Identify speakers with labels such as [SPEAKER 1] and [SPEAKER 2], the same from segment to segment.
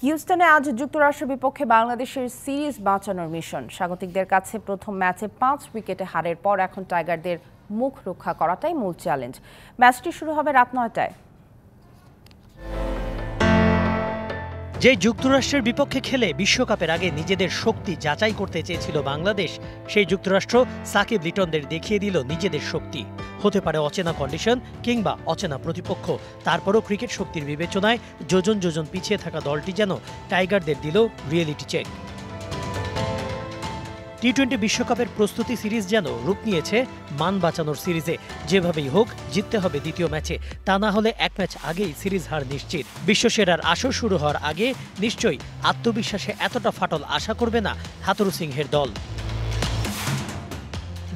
[SPEAKER 1] হিউস্টনে আজ যুক্তরাষ্ট্রের বিপক্ষে বাংলাদেশের সিরিজ বাঁচানোর মিশন। স্বাগতিকদের কাছে প্রথম ম্যাচে 5 উইকেটে হারের পর এখন টাইগারদের মুখ রক্ষা করাটাই মূল চ্যালেঞ্জ। ম্যাচটি শুরু হবে রাত 9টায়।
[SPEAKER 2] যে যুক্তরাষ্ট্রের বিপক্ষে খেলে বিশ্বকাপের আগে নিজেদের শক্তি যাচাই করতে চেয়েছিল বাংলাদেশ, সেই যুক্তরাষ্ট্র সাকিব লিটনদের দেখিয়ে দিল নিজেদের শক্তি। হতে পারে অচেনা কন্ডিশন কিংবা অচেনা প্রতিপক্ষ, তারপরও ক্রিকেট শক্তির বিবেচনায় যোজন যোজন পিছিয়ে থাকা দলটি যেন টাইগারদের দিল রিয়েলিটি চেক। টি-20 বিশ্বকাপের প্রস্তুতি সিরিজ যেন রূপ নিয়েছে মান বাঁচানোর সিরিজে। যেভাবেই হোক জিততে হবে দ্বিতীয় ম্যাচে, তা না হলে এক ম্যাচ আগেই সিরিজ হার নিশ্চিত। বিশ্বসেরার আসর শুরু হওয়ার আগে নিশ্চয়ই আত্মবিশ্বাসে এতটা ফাটল আশা করবে না হাথুরু সিংহের দল।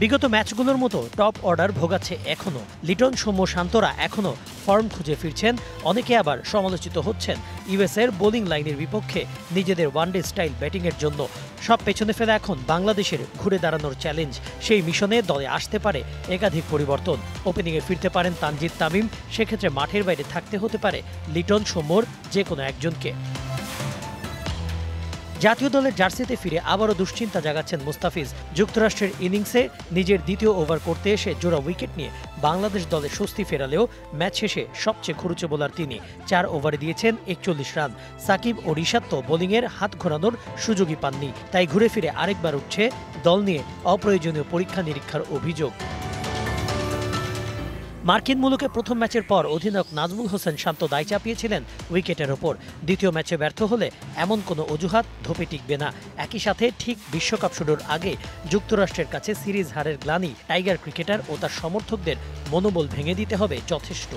[SPEAKER 2] বিগত ম্যাচগুলোর মতো টপ অর্ডার ভোগাচ্ছে এখনও। লিটন, সৌম্য, শান্তরা এখনও ফর্ম খুঁজে ফিরছেন। অনেকে আবার সমালোচিত হচ্ছেন ইউএসের বোলিং লাইনের বিপক্ষে নিজেদের ওয়ানডে স্টাইল ব্যাটিংয়ের জন্য। সব পেছনে ফেলে এখন বাংলাদেশের ঘুরে দাঁড়ানোর চ্যালেঞ্জ। সেই মিশনে দলে আসতে পারে একাধিক পরিবর্তন। ওপেনিংয়ে ফিরতে পারেন তানজিদ তামিম, সেক্ষেত্রে মাঠের বাইরে থাকতে হতে পারে লিটন, সৌম্যর যে কোনো একজনকে। জাতীয় দলের জার্সিতে ফিরে আবারও দুশ্চিন্তা জাগাচ্ছেন মুস্তাফিজ। যুক্তরাষ্ট্রের ইনিংসে নিজের দ্বিতীয় ওভার করতে এসে জোড়া উইকেট নিয়ে বাংলাদেশ দলে স্বস্তি ফেরালেও ম্যাচ শেষে সবচেয়ে খরুচে বোলার তিনি। 4 ওভারে দিয়েছেন 41 রান। সাকিব ও রিশাদ তো বোলিংয়ের হাত ঘোরানোর সুযোগই পাননি। তাই ঘুরে ফিরে আরেকবার উঠছে দল নিয়ে অপ্রয়োজনীয় পরীক্ষা নিরীক্ষার অভিযোগ। মার্কিন মুলুকে প্রথম ম্যাচের পর অধিনায়ক নাজমুল হোসেন শান্ত দায় চাপিয়েছিলেন উইকেটের ওপর। দ্বিতীয় ম্যাচে ব্যর্থ হলে এমন কোনো অজুহাত ধোপে টিকবে না। একই সাথে ঠিক বিশ্বকাপ শুরুর আগে যুক্তরাষ্ট্রের কাছে সিরিজ হারের গ্লানি টাইগার ক্রিকেটার ও তার সমর্থকদের মনোবল ভেঙে দিতে হবে যথেষ্ট।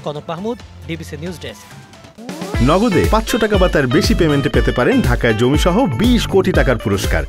[SPEAKER 2] Kanak Mahmud, DBC news desk.
[SPEAKER 3] নগদে 500 টাকা বা তার বেশি পেমেন্টে পেতে পারেন ঢাকায় জমিসহ 20 কোটি টাকার পুরস্কার।